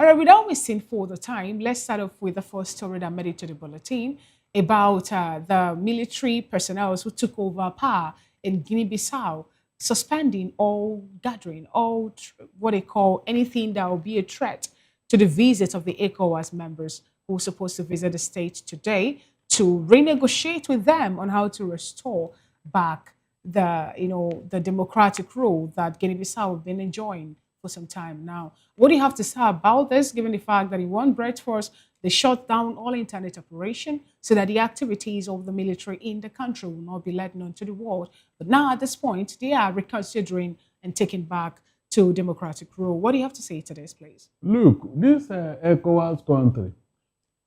All right, without wasting further time, let's start off with the first story that made it to the bulletin about the military personnel who took over power in Guinea-Bissau, suspending all gathering, what they call anything that will be a threat to the visit of the ECOWAS members who are supposed to visit the state today to renegotiate with them on how to restore back the democratic rule that Guinea-Bissau have been enjoying for some time now. What do you have to say about this, given the fact that in one breath force, they shut down all internet operation so that the activities of the military in the country will not be let known to the world. But now at this point, they are reconsidering and taking back to democratic rule. What do you have to say to this, please? Look, this ECOWAS country,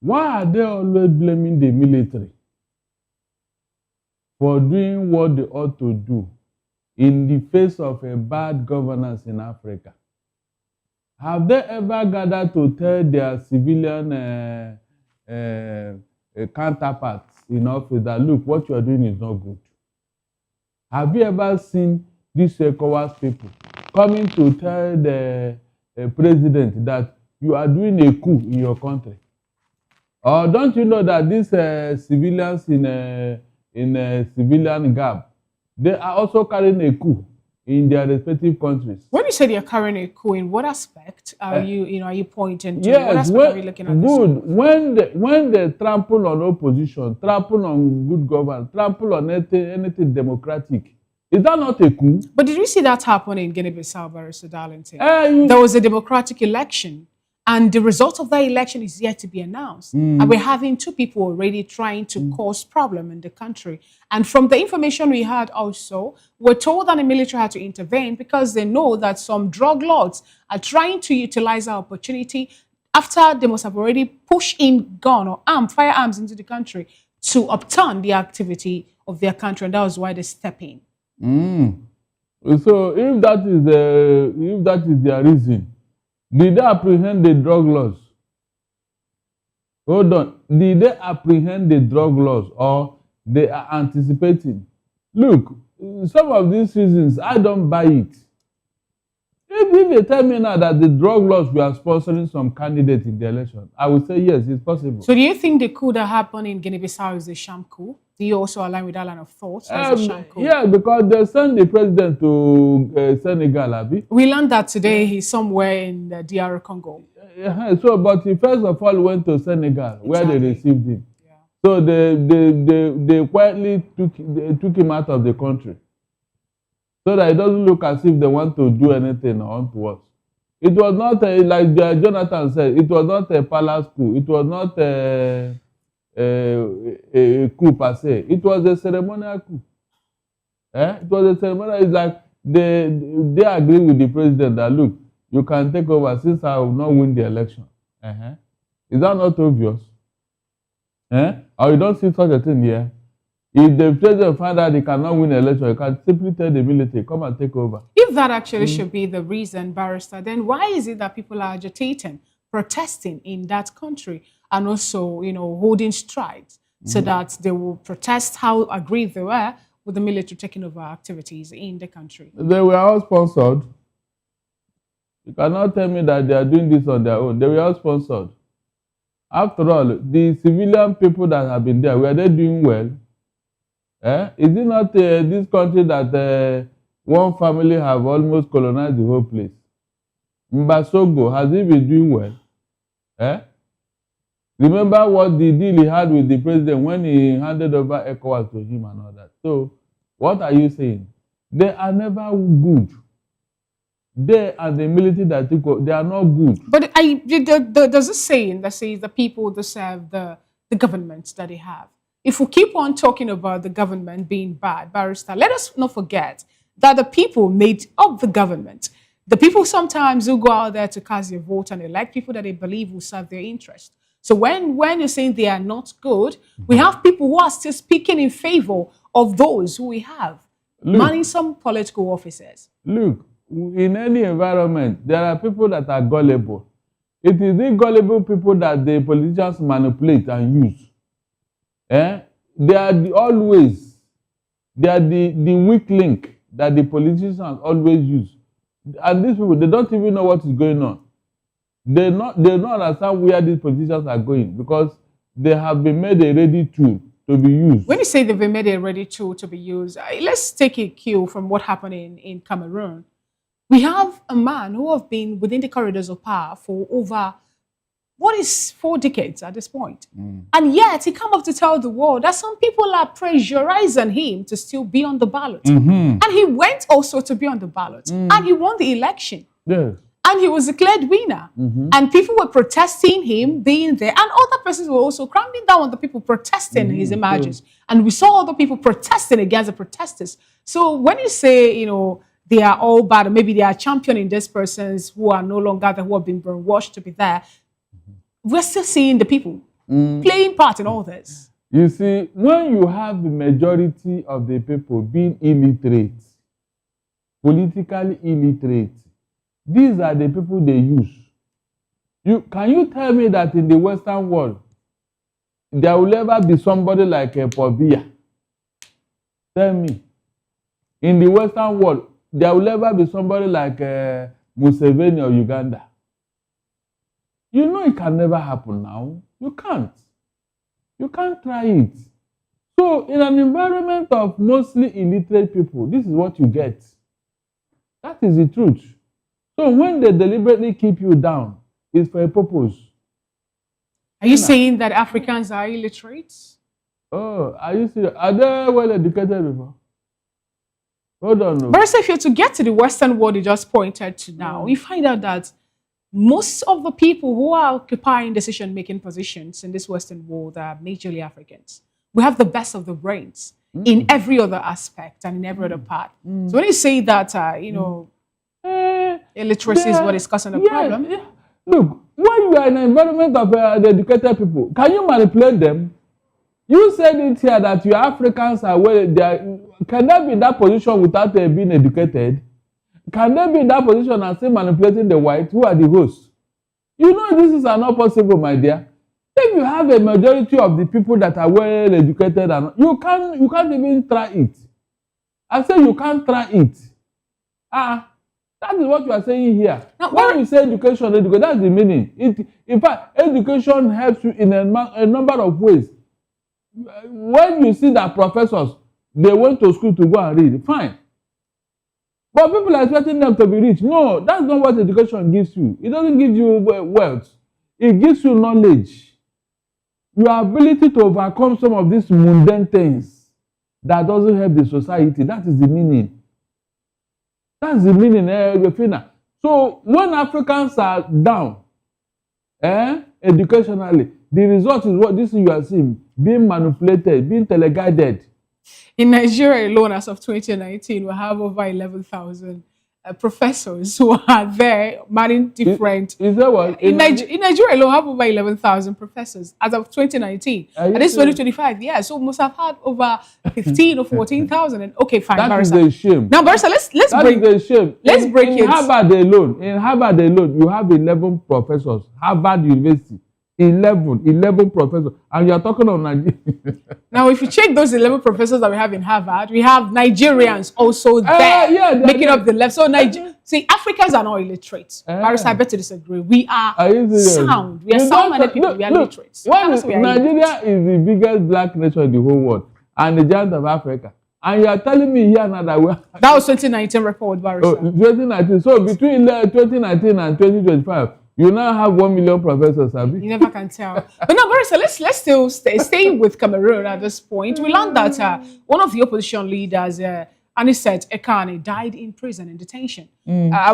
why are they always blaming the military for doing what they ought to do in the face of a bad governance in Africa? Have they ever gathered to tell their civilian counterparts in office that, look, what you are doing is not good? Have you ever seen these ECOWAS people coming to tell the president that you are doing a coup in your country? Or don't you know that these civilians in civilian gap, they are also carrying a coup in their respective countries? When you say they are carrying a coup, in what aspect are you pointing to? Yes, what aspect are we looking at? Good. When they trample on opposition, trample on good governance, trample on anything democratic, is that not a coup? But did we see that happen in Guinea-Bissau, Barrister Darlington? There was a democratic election, and the result of that election is yet to be announced. And we're having two people already trying to cause problem in the country. And from the information we had also, we're told that the military had to intervene because they know that some drug lords are trying to utilize our opportunity after they must have already pushed in gun or firearms into the country to upturn the activity of their country. And that was why they step in. So if that is their reason, did they apprehend the drug laws? Hold on. Did they apprehend the drug laws or they are anticipating? Look, some of these reasons, I don't buy it. If they tell me now that the drug laws were sponsoring some candidate in the election, I would say yes, it's possible. So do you think the coup that happened in Guinea-Bissau is a sham coup? Do you also align with that line of thought? Yeah, because they sent the president to Senegal, Abi. We learned that today he's somewhere in the DR Congo. So, but he first of all went to Senegal, where they received him. Yeah. So they quietly took him out of the country, so that it doesn't look as if they want to do anything onto us. It was not like Jonathan said. It was not a palace coup. It was not a coup per se. It was a ceremonial coup. It was a ceremonial. It's like they agree with the president that, look, you can take over since I will not win the election. Is that not obvious? Or you don't see such a thing here? If the president finds out he cannot win the election, you can simply tell the military, come and take over. If that actually should be the reason, Barrister, then why is it that people are agitating, protesting in that country, and also, holding strikes so that they will protest how aggrieved they were with the military taking over activities in the country? They were all sponsored. You cannot tell me that they are doing this on their own. They were all sponsored. After all, the civilian people that have been there, were they doing well? Is it not this country that one family have almost colonized the whole place? Mbasogo, has he been doing well? Remember what the deal he had with the president when he handed over ECOWAS to him and all that. So, what are you saying? They are never good. They and the military that they are not good. But there's a saying that says the people deserve the government that they have. If we keep on talking about the government being bad, Barrister, let us not forget that the people made up the government. The people sometimes who go out there to cast their vote and elect people that they believe will serve their interest. So when you're saying they are not good, we have people who are still speaking in favor of those who we have, manning some political offices. Look, in any environment, there are people that are gullible. It is the gullible people that the politicians manipulate and use. They are the weak link that the politicians always use. And these people, they don't even know what is going on. they don't understand where these politicians are going because they have been made a ready tool to be used. When you say they've been made a ready tool to be used, let's take a cue from what happened in Cameroon. We have a man who have been within the corridors of power for over, 4 decades at this point. And yet he come up to tell the world that some people are pressurizing him to still be on the ballot. And he went also to be on the ballot. And he won the election. Yes. And he was declared winner. And people were protesting him being there. And other persons were also cramming down on the people protesting his images. And we saw other people protesting against the protesters. So when you say, they are all bad, or maybe they are championing these persons who are no longer there, who have been brainwashed to be there, we're still seeing the people playing part in all this. You see, when you have the majority of the people being illiterate, politically illiterate, these are the people they use. Can you tell me that in the Western world, there will ever be somebody like a Paul Biya? Tell me. In the Western world, there will ever be somebody like Museveni or Uganda. It can never happen now. You can't. You can't try it. So in an environment of mostly illiterate people, this is what you get. That is the truth. So when they deliberately keep you down, it's for a purpose. Are you saying that Africans are illiterate? Oh, are you serious? Are they well educated before? Hold on. No. But if you're to get to the Western world you just pointed to now, you find out that most of the people who are occupying decision-making positions in this Western world are majorly Africans. We have the best of the brains in every other aspect and in every other part. So when you say that, illiteracy is what is causing the problem. Yeah. Look, when you are in an environment of educated people, can you manipulate them? You said it here that your Africans are can they be in that position without being educated? Can they be in that position and still manipulating the whites who are the hosts? This is not possible, my dear. If you have a majority of the people that are well educated, and you can't even try it. I say you can't try it. That is what you are saying here. Now, when you say education, that's the meaning. In fact, education helps you in a number of ways. When you see that professors, they went to school to go and read, fine. But people are expecting them to be rich. No, that's not what education gives you. It doesn't give you wealth. It gives you knowledge. Your ability to overcome some of these mundane things that doesn't help the society. That is the meaning. That's the meaning, Refina. So when Africans are down, educationally, the result is what this you are seeing, being manipulated, being teleguided. In Nigeria alone, as of 2019, we have over 11,000 professors who are there manning different. Is that what? In Nigeria alone, we have over 11,000 professors as of 2019. And this 2025, yeah. So we must have had over 15 or 14,000. And okay, fine, that Barrister. Is a shame. Now, Barrister, let's break. That is a shame. Let's break it. In Harvard alone, you have 11 professors. Harvard University. 11 professors, and you are talking of Nigeria. Now, if you check those 11 professors that we have in Harvard, we have Nigerians also there making up the left. So, see, Africans are not illiterate. Barrister, I bet to disagree. We are sound. We are sound-minded people. We are literate. Nigeria is the biggest black nation in the whole world, and the giant of Africa. And you are telling me here now that was 2019 report, Barrister. 2019. So between 2019 and 2025. You now have 1 million professors, have you? You never can tell. But now, Barrister, let's still stay with Cameroon at this point. We learned that one of the opposition leaders, Anicet Ekane, died in prison, in detention.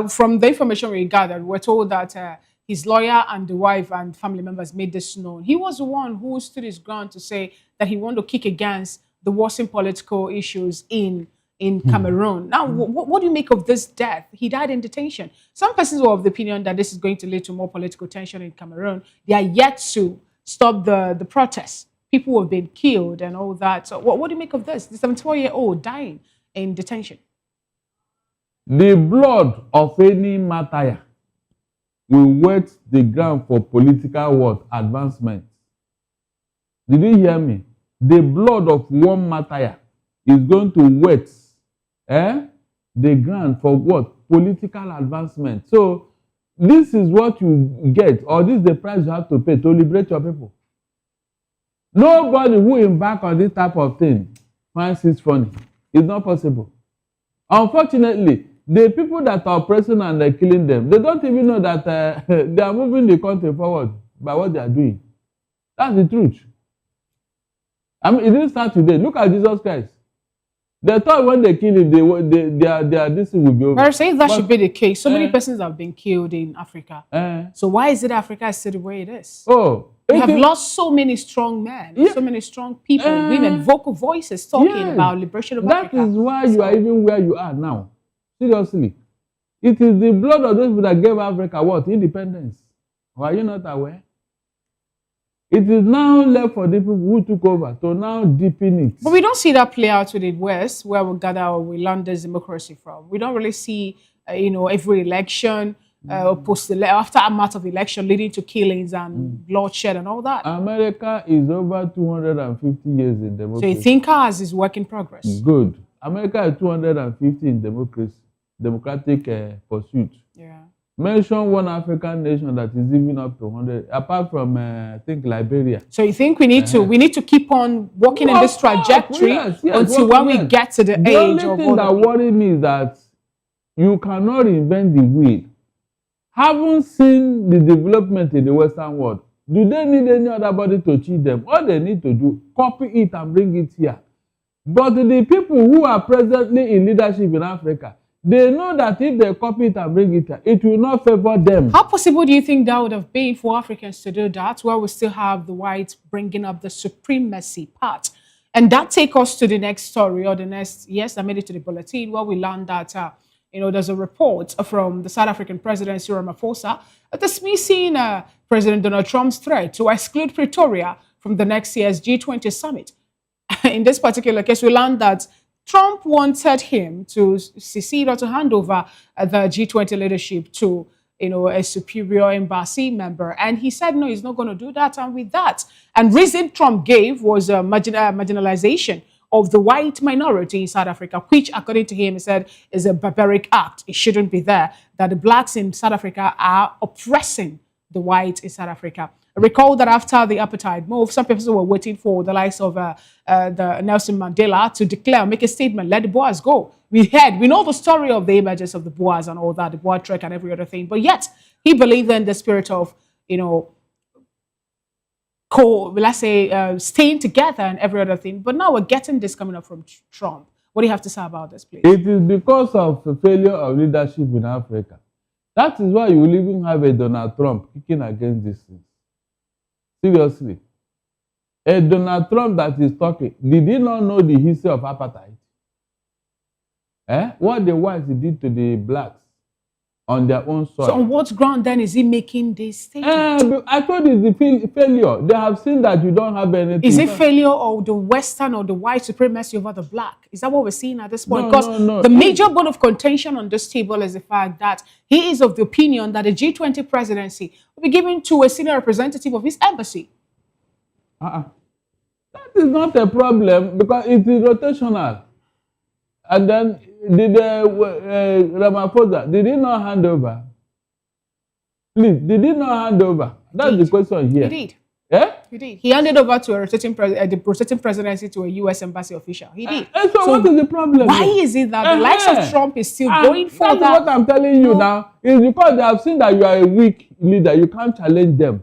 From the information we gathered, we're told that his lawyer and the wife and family members made this known. He was the one who stood his ground to say that he wanted to kick against the worsening political issues in Cameroon. Now, what do you make of this death? He died in detention. Some persons were of the opinion that this is going to lead to more political tension in Cameroon. They are yet to stop the protests. People have been killed and all that. So what do you make of this? The 74-year-old dying in detention. The blood of any martyr will wet the ground for political advancement. Did you hear me? The blood of one martyr is going to wet the ground for what? Political advancement. So this is what you get, or this is the price you have to pay to liberate your people. Nobody who embark on this type of thing finds it funny. It's not possible. Unfortunately, the people that are oppressing and they're killing them, they don't even know that they are moving the country forward by what they are doing. That's the truth. I mean, it didn't start today. Look at Jesus Christ. They thought when they kill him, this thing will be over. But say that should be the case. So many persons have been killed in Africa. So why is it Africa is still the way it is? Oh, we have lost so many strong men, so many strong people, women, vocal voices talking about liberation of Africa. That is why you are even where you are now. Seriously. It is the blood of those people that gave Africa what? Independence. Or are you not aware? It is now left for the people who took over to now deepen it. But we don't see that play out with the West, where we gather or we learn this democracy from. We don't really see, every election, after a matter of election leading to killings and bloodshed and all that. America is over 250 years in democracy. So you think ours is work in progress? Good. America is 250 in democracy, democratic pursuit. Yeah. Mention one African nation that is even up to 100, apart from I think Liberia. So you think we need to keep on walking in this trajectory until when we get to the age of... The only thing that worries me is that you cannot invent the wheel. Having seen the development in the Western world, do they need any other body to cheat them? All they need to do, copy it and bring it here. But the people who are presently in leadership in Africa, they know that if they copy it and bring it here, it will not favor them. How possible do you think that would have been for Africans to do that, where we still have the whites bringing up the supremacy part? And that takes us to the next story, or the next, yes, I made it to the bulletin, where we learned that, there's a report from the South African President, Cyril Ramaphosa, dismissing President Donald Trump's threat to exclude Pretoria from the next year's G20 summit. In this particular case, we learned that Trump wanted him to secede or to hand over the G20 leadership to, a superior embassy member. And he said, no, he's not going to do that. And with that, and reason Trump gave was a marginalization of the white minority in South Africa, which, according to him, he said is a barbaric act. It shouldn't be there, that the blacks in South Africa are oppressing the whites in South Africa. Recall that after the apartheid move, some people were waiting for the likes of the Nelson Mandela to declare, make a statement, let the Boers go. We know the story of the emergence of the Boers and all that, the Boer trek and every other thing. But yet, he believed in the spirit of, staying together and every other thing. But now we're getting this coming up from Trump. What do you have to say about this, please? It is because of the failure of leadership in Africa. That is why you will even have a Donald Trump kicking against these things. Seriously. A Donald Trump that is talking, did he not know the history of apartheid? What the whites did to the blacks on their own soil. So on what ground then is he making this statement? I thought it's the failure. They have seen that you don't have anything. Is it failure of the Western or the white supremacy over the black? Is that what we're seeing at this point? Because the major bone of contention on this table is the fact that he is of the opinion that the G20 presidency will be given to a senior representative of his embassy. That is not a problem because it is rotational. And then did Ramaphosa, did he not hand over? Please, did he not hand over? That's the question here. He did. Yeah? He did. He handed over to the rotating presidency to a U.S. embassy official. He did. So what is the problem? Why is it that the likes of Trump is still going for that? That's what I'm telling you now. Is because they have seen that you are a weak leader. You can't challenge them.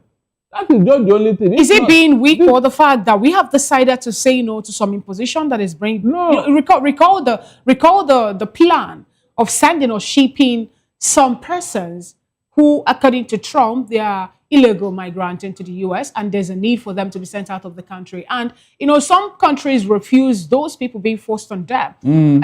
That is just the only thing. Is it being weak or the fact that we have decided to say no to some imposition that is bringing... No. Recall the plan of sending or shipping some persons who, according to Trump, they are illegal migrants into the U.S. and there's a need for them to be sent out of the country. And, some countries refuse those people being forced on them.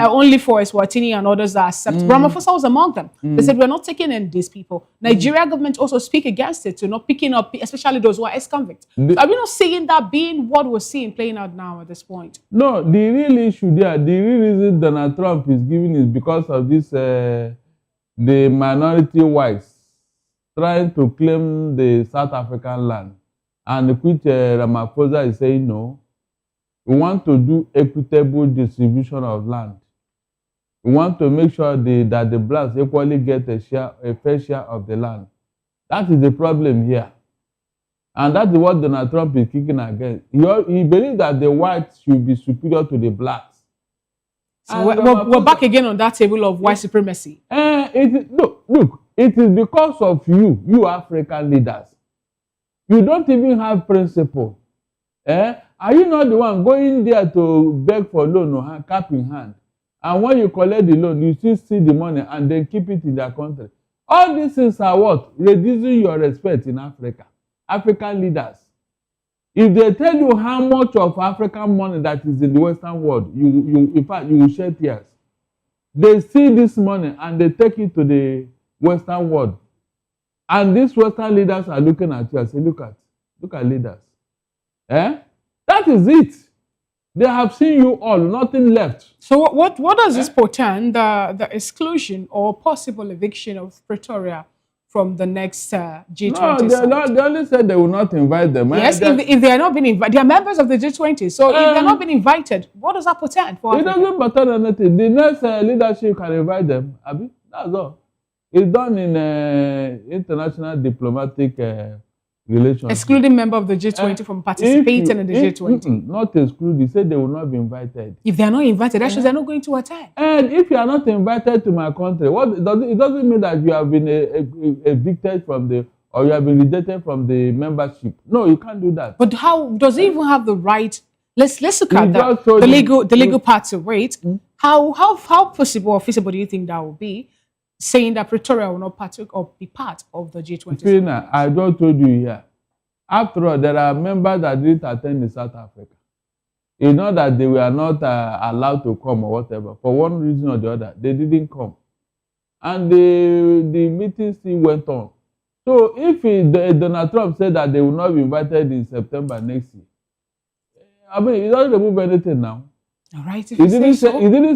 Only for Eswatini and others that accept. Ramaphosa was among them. They said, we're not taking in these people. Nigeria government also speak against it, to not picking up, especially those who are ex-convicts. Are we not seeing that being what we're seeing playing out now at this point? No, the real issue there, the real reason Donald Trump is giving is because of this, the minority whites trying to claim the South African land, and which Ramaphosa is saying no. We want to do equitable distribution of land. We want to make sure that the blacks equally get a fair share of the land. That is the problem here. And that is what Donald Trump is kicking against. He believes that the whites should be superior to the blacks. So we're back again on that table of white supremacy. Look, it is because of you African leaders. You don't even have principle. Are you not the one going there to beg for loan or cap in hand? And when you collect the loan, you still see the money and then keep it in their country. All these things are what? Reducing your respect in Africa. African leaders. If they tell you how much of African money that is in the Western world, in fact, you will shed tears. They see this money and they take it to the Western world. And these Western leaders are looking at you and say, look at leaders. That is it. They have seen you all, nothing left. So what does this portend, the exclusion or possible eviction of Pretoria from the next G20 summit? No, they only said they will not invite them. Yes, if they are not being invited, they are members of the G20. So if they are not being invited, what does that portend for Africa? It doesn't portend anything. The next leadership can invite them. Abi? That's all. It's done in international diplomatic relations. Excluding member of the G20 from participating in the G20. Not excluded. They said they will not be invited. If they are not invited, that shows they are not going to attend. And if you are not invited to my country, it doesn't mean that you have been evicted from or you have been rejected from the membership. No, you can't do that. But how does he even have the right? Let's look at the legal parts of it. How possible or feasible do you think that will be? Saying that Pretoria will not partake or be part of the G20. Fina, I just told you here. After all, there are members that didn't attend in South Africa. It's not that they were not allowed to come or whatever. For one reason or the other, they didn't come. And the meeting still went on. So if Donald Trump said that they will not be invited in September next year, I mean, it doesn't remove anything now. All right. He didn't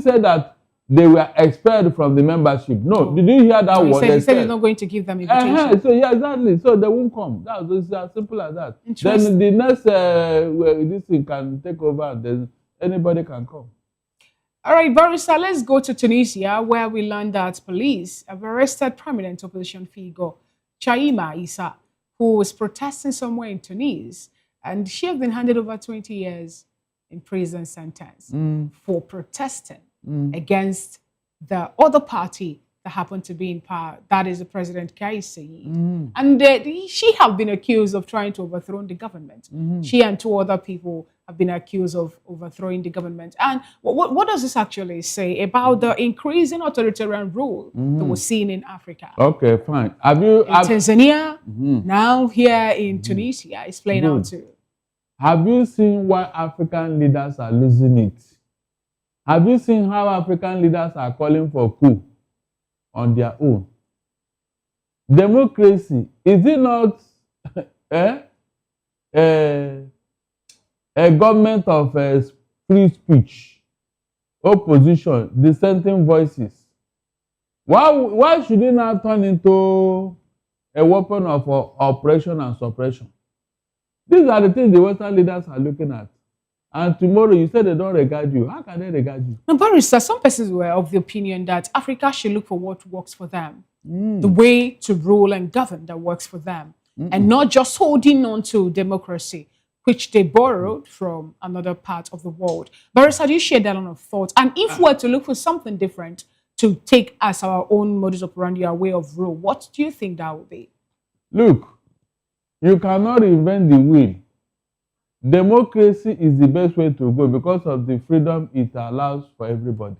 say that they were expelled from the membership. No, did you hear that word? He said he's not going to give them invitation. So yeah, exactly. So they won't come. That's as simple as that. Then the next this thing can take over and then anybody can come. All right, Barrister, let's go to Tunisia, where we learned that police have arrested prominent opposition figure Chaima Issa, who was protesting somewhere in Tunis, and she has been handed over 20 years in prison sentence for protesting against the other party that happened to be in power, that is the President Kais Saied. And she has been accused of trying to overthrow the government. She and two other people have been accused of overthrowing the government. And what does this actually say about the increasing authoritarian rule that we're seeing in Africa? Okay, fine. Tanzania, now here in Tunisia, is playing out too. Have you seen why African leaders are losing it? Have you seen how African leaders are calling for coup on their own? Democracy, is it not a government of free speech, opposition, dissenting voices? Why should it now turn into a weapon of oppression and suppression? These are the things the Western leaders are looking at. And tomorrow you say they don't regard you. How can they regard you? No, Barrister, some persons were of the opinion that Africa should look for what works for them. The way to rule and govern that works for them. And not just holding on to democracy, which they borrowed from another part of the world. Barrister, do you share that line of thought? And if we were to look for something different to take as our own modus operandi, our way of rule, what do you think that would be? Look, you cannot invent the wheel. Democracy is the best way to go because of the freedom it allows for everybody.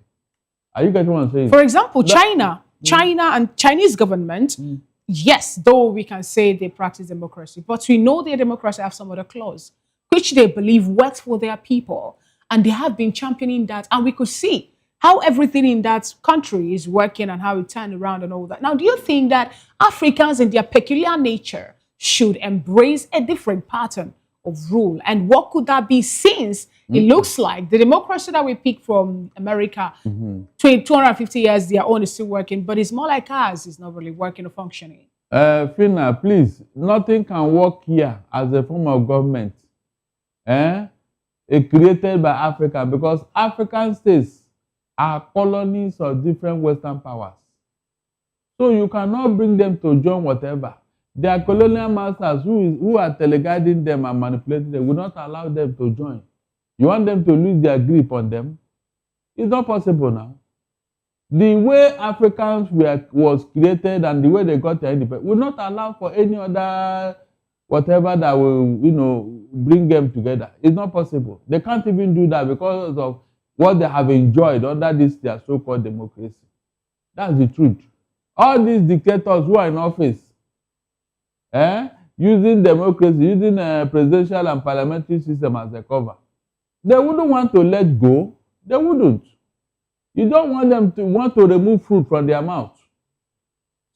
Are you getting what I'm saying? For example, China and Chinese government, yes, though we can say they practice democracy, but we know their democracy have some other clause, which they believe works for their people. And they have been championing that. And we could see how everything in that country is working and how it turned around and all that. Now, do you think that Africans in their peculiar nature should embrace a different pattern of rule? And what could that be, since it looks like the democracy that we picked from America, 250 years, their own is still working, but it's more like ours is not really working or functioning? Fina, please, nothing can work here as a form of government created by Africa, because African states are colonies of different Western powers. So you cannot bring them to join whatever. Their colonial masters who are teleguiding them and manipulating them will not allow them to join. You want them to lose their grip on them? It's not possible now. The way Africans was created and the way they got their independence will not allow for any other whatever that will, bring them together. It's not possible. They can't even do that because of what they have enjoyed under this their so-called democracy. That's the truth. All these dictators who are in office, using democracy, using a presidential and parliamentary system as a cover, they wouldn't want to let go. They wouldn't. You don't want them to want to remove fruit from their mouth.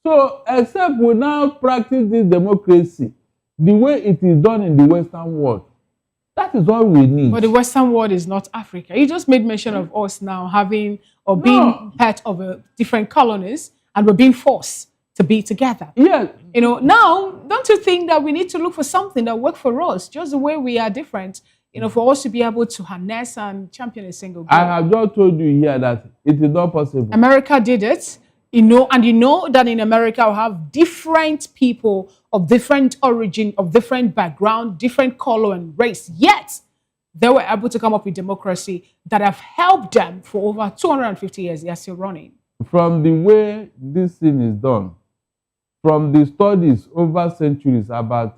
So, except we now practice this democracy the way it is done in the Western world, that is all we need. But the Western world is not Africa. You just made mention of us now having or being part of a different colonies, and we're being forced to be together. Yes. Now, don't you think that we need to look for something that works for us, just the way we are different, for us to be able to harness and champion a single goal? I have just told you here that it is not possible. America did it, and you know that in America we have different people of different origin, of different background, different color and race, yet they were able to come up with democracy that have helped them for over 250 years. They are still running. From the way this thing is done, from the studies over centuries about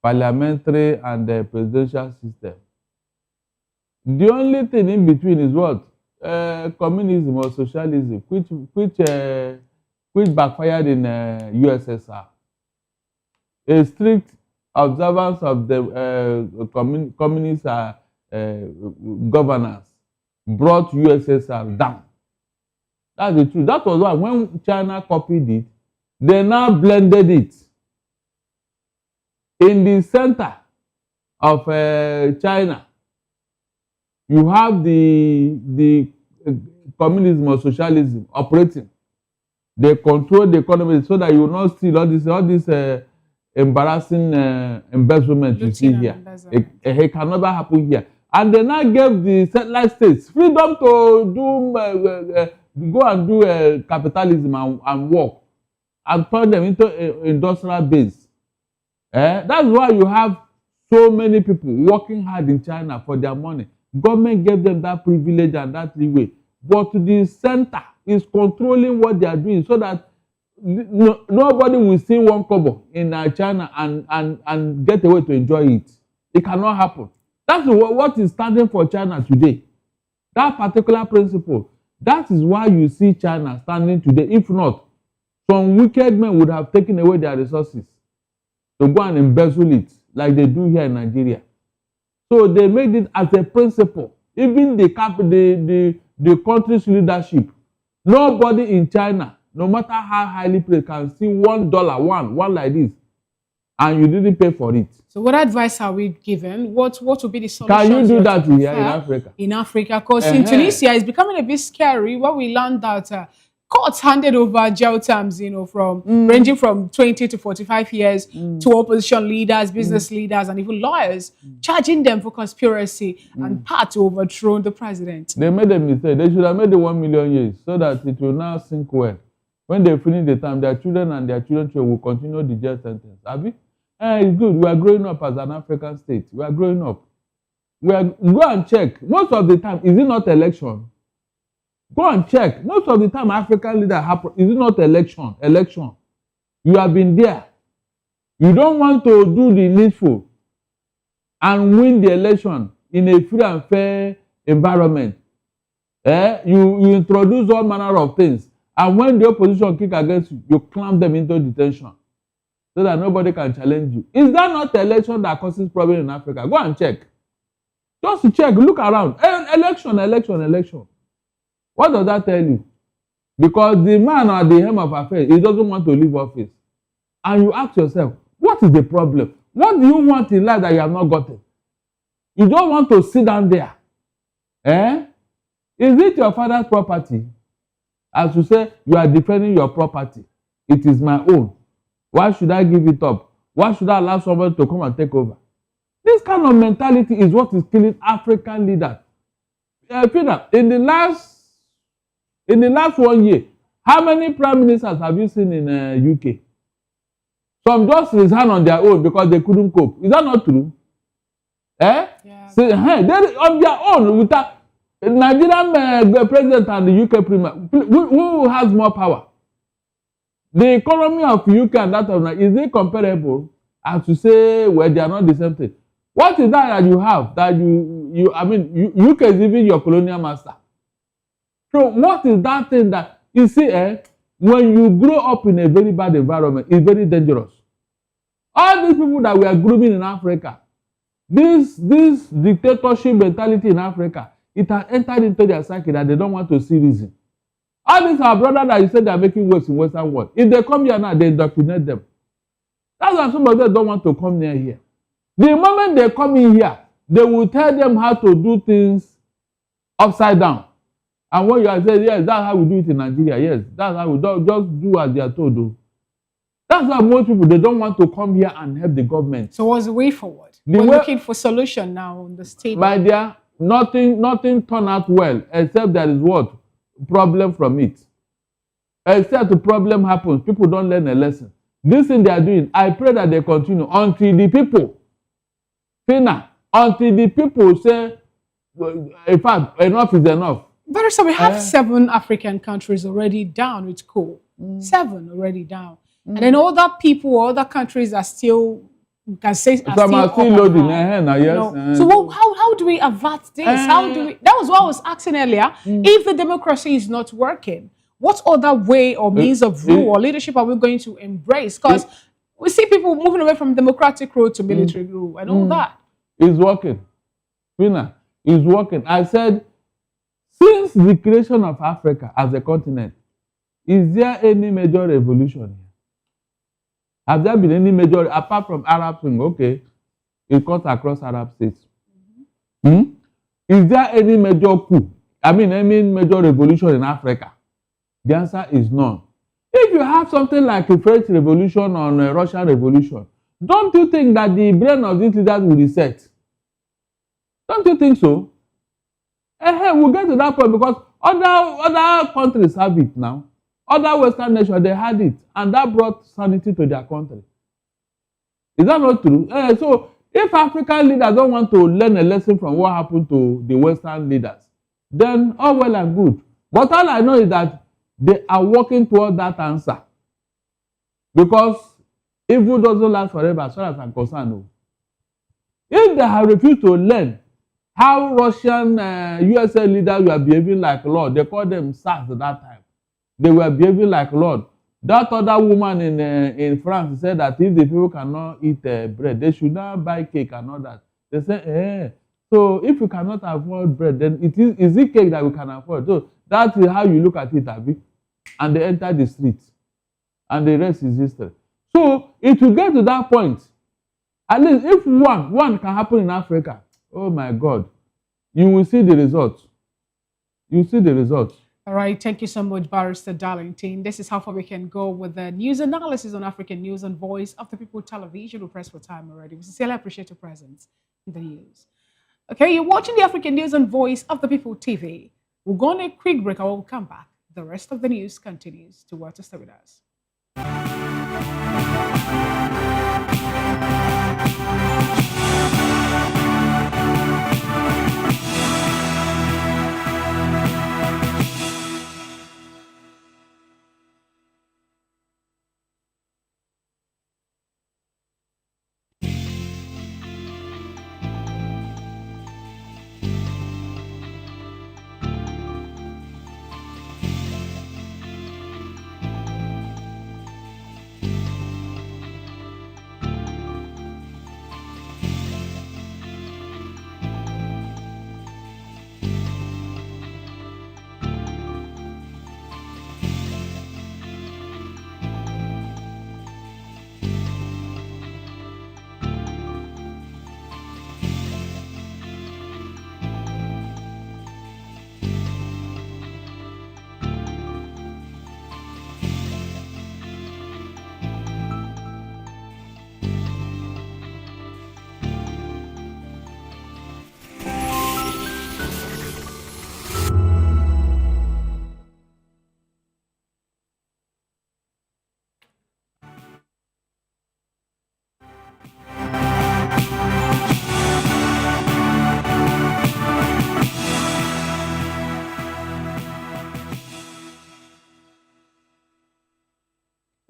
parliamentary and presidential system, the only thing in between is what? Communism or socialism, which backfired in USSR. A strict observance of the communist governance brought USSR down. That's the truth. That was why when China copied it, they now blended it. In the center of China, you have the communism or socialism operating. They control the economy so that you will not see all this embarrassing embezzlement you see here. It can never happen here. And they now gave the satellite states freedom to go and do capitalism and work and turn them into industrial base. That's why you have so many people working hard in China for their money. Government gave them that privilege and that leeway. But the center is controlling what they are doing so that nobody will see one kobo in China and get away to enjoy it. It cannot happen. That's what is standing for China today. That particular principle. That is why you see China standing today. If not, some wicked men would have taken away their resources to go and embezzle it like they do here in Nigeria. So they made it as a principle. Even the country's leadership, nobody in China, no matter how highly paid, can see $1, one like this, and you didn't pay for it. So what advice are we given? What would be the solution? Can you do that here in Africa? In Africa, because in Tunisia, it's becoming a bit scary when we learned that courts handed over jail terms, from ranging from 20 to 45 years to opposition leaders, business leaders, and even lawyers, charging them for conspiracy and part to overthrow the president. They made a mistake. They should have made the 1 million years so that it will now sink well. When they finish the time, their children and their children will continue the jail sentence. Abi? It's good. We are growing up as an African state. We are growing up. Go and check. Most of the time, is it not election? Go and check. Most of the time, African leaders happen. Is it not election? Election. You have been there. You don't want to do the needful and win the election in a free and fair environment. You introduce all manner of things. And when the opposition kick against you, you clamp them into detention so that nobody can challenge you. Is that not the election that causes problem in Africa? Go and check. Just check. Look around. Election. What does that tell you? Because the man at the helm of affairs, he doesn't want to leave office. And you ask yourself, what is the problem? What do you want in life that you have not gotten? You don't want to sit down there. Is it your father's property? As you say, you are defending your property. It is my own. Why should I give it up? Why should I allow somebody to come and take over? This kind of mentality is what is killing African leaders. In the last 1 year, how many prime ministers have you seen in UK? Some just resign on their own because they couldn't cope. Is that not true? Eh? Yeah. So, they on their own without Nigerian president and the UK premier. Who has more power? The economy of UK and that of Nigeria, is it comparable? As to say, well, they are not the same thing. What is that you have that UK is even your colonial master? So what is that thing that you see? When you grow up in a very bad environment, it's very dangerous. All these people that we are grooming in Africa, this dictatorship mentality in Africa, it has entered into their psyche that they don't want to see reason. All these are brothers that you said they are making waves in Western world. If they come here now, they indoctrinate them. That's why some of them don't want to come near here. The moment they come in here, they will tell them how to do things upside down. And when you are saying, yes, that's how we do it in Nigeria. Yes, that's how we do. Just do as they are told to. That's why most people, they don't want to come here and help the government. So what's the way forward? We're looking for solution now on the state. My dear, nothing turned out well, except there is what? Problem from it. Except the problem happens, people don't learn a lesson. This thing they are doing, I pray that they continue until the people, until the people say, in fact, enough is enough. But so we have 7 African countries already down with coal. 7 already down. And then other people, other countries are still, you can say, some are still loading. Yes. So how do we avert this? That was what I was asking earlier. If the democracy is not working, what other way or means of rule or leadership are we going to embrace? Because we see people moving away from democratic rule to military rule and all that. It's working. It's working. I said, since the creation of Africa as a continent, is there any major revolution here? Have there been any major, apart from Arab thing, okay, it cuts across Arab states. Is there any major coup? Any major revolution in Africa? The answer is none. If you have something like a French Revolution or a Russian Revolution, don't you think that the brain of these leaders will reset? Don't you think so? We'll get to that point because other countries have it now. Other Western nations, they had it, and that brought sanity to their country. Is that not true? So, if African leaders don't want to learn a lesson from what happened to the Western leaders, then all well and good. But all I know is that they are working toward that answer. Because evil doesn't last forever, as far as I'm concerned. If they have refused to learn how Russian USA leaders were behaving like Lord, they called them SARS at that time. They were behaving like Lord. That other woman in France said that if the people cannot eat bread, they should not buy cake and all that. They said, so if you cannot afford bread, then is it cake that we can afford? So that is how you look at it, Abi. And they enter the streets. And the rest is history. So it will get to that point. At least if one can happen in Africa, oh my God, you will see the results. You see the results. All right, thank you so much, Barrister Darlington. This is how far we can go with the news analysis on African News on Voice of the People Television. We're pressed for time already. We sincerely appreciate your presence in the news. Okay, you're watching the African News on Voice of the People TV. We'll go on a quick break. I will come back. The rest of the news continues. To stay with us.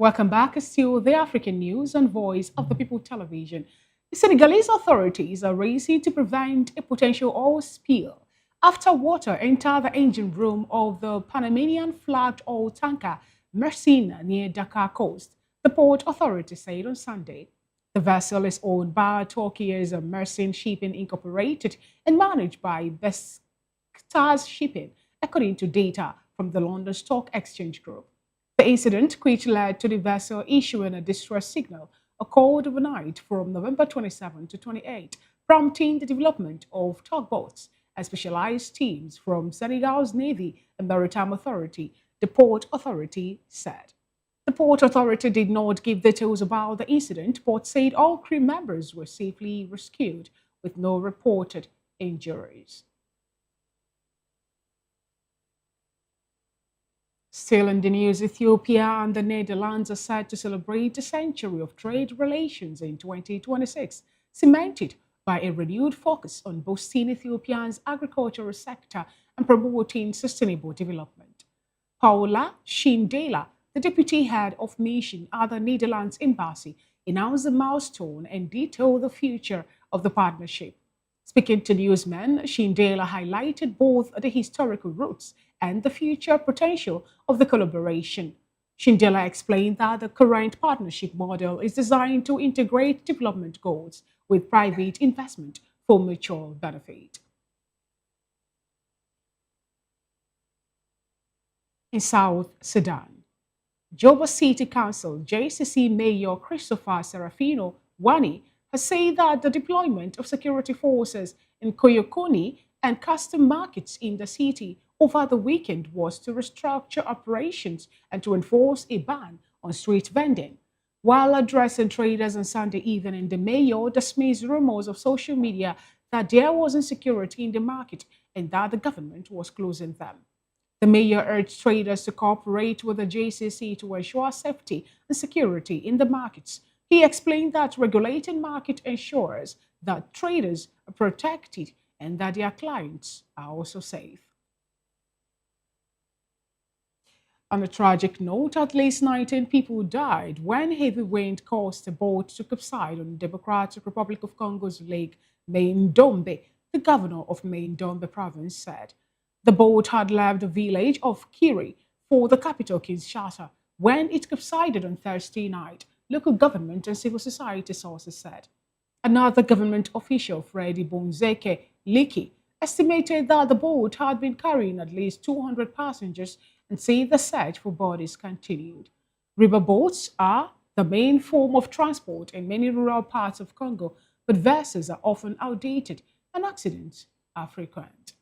Welcome back to the African News on Voice of the People television. The Senegalese authorities are racing to prevent a potential oil spill after water entered the engine room of the Panamanian flagged oil tanker Mercina near Dakar coast, the port authority said on Sunday. The vessel is owned by Turkey's Mersin Shipping Incorporated and managed by Besiktas Shipping, according to data from the London Stock Exchange Group. The incident, which led to the vessel issuing a distress signal, occurred overnight from November 27 to 28, prompting the development of tugboats and specialized teams from Senegal's Navy and Maritime Authority, the Port Authority said. The Port Authority did not give details about the incident, but said all crew members were safely rescued with no reported injuries. Still in the news, Ethiopia and the Netherlands are set to celebrate a century of trade relations in 2026, cemented by a renewed focus on boosting Ethiopia's agricultural sector and promoting sustainable development. Paula Shindela, the deputy head of mission at the Netherlands embassy, announced the milestone and detailed the future of the partnership. Speaking to newsmen, Shindela highlighted both the historical roots and the future potential of the collaboration. Shindela explained that the current partnership model is designed to integrate development goals with private investment for mutual benefit. In South Sudan, Juba City Council JCC Mayor Christopher Serafino Wani has said that the deployment of security forces in Koyokoni and custom markets in the city over the weekend was to restructure operations and to enforce a ban on street vending. While addressing traders on Sunday evening, the mayor dismissed rumors of social media that there was insecurity in the market and that the government was closing them. The mayor urged traders to cooperate with the JCC to ensure safety and security in the markets. He explained that regulating market ensures that traders are protected and that their clients are also safe. On a tragic note, at least 19 people died when heavy wind caused a boat to capsize on the Democratic Republic of Congo's Lake Mai-Ndombe, the governor of Mai-Ndombe province said. The boat had left the village of Kiri for the capital Kinshasa when it capsized on Thursday night, local government and civil society sources said. Another government official, Freddy Bonzeke Liki, estimated that the boat had been carrying at least 200 passengers and said the search for bodies continued. Riverboats are the main form of transport in many rural parts of Congo, but vessels are often outdated and accidents are frequent.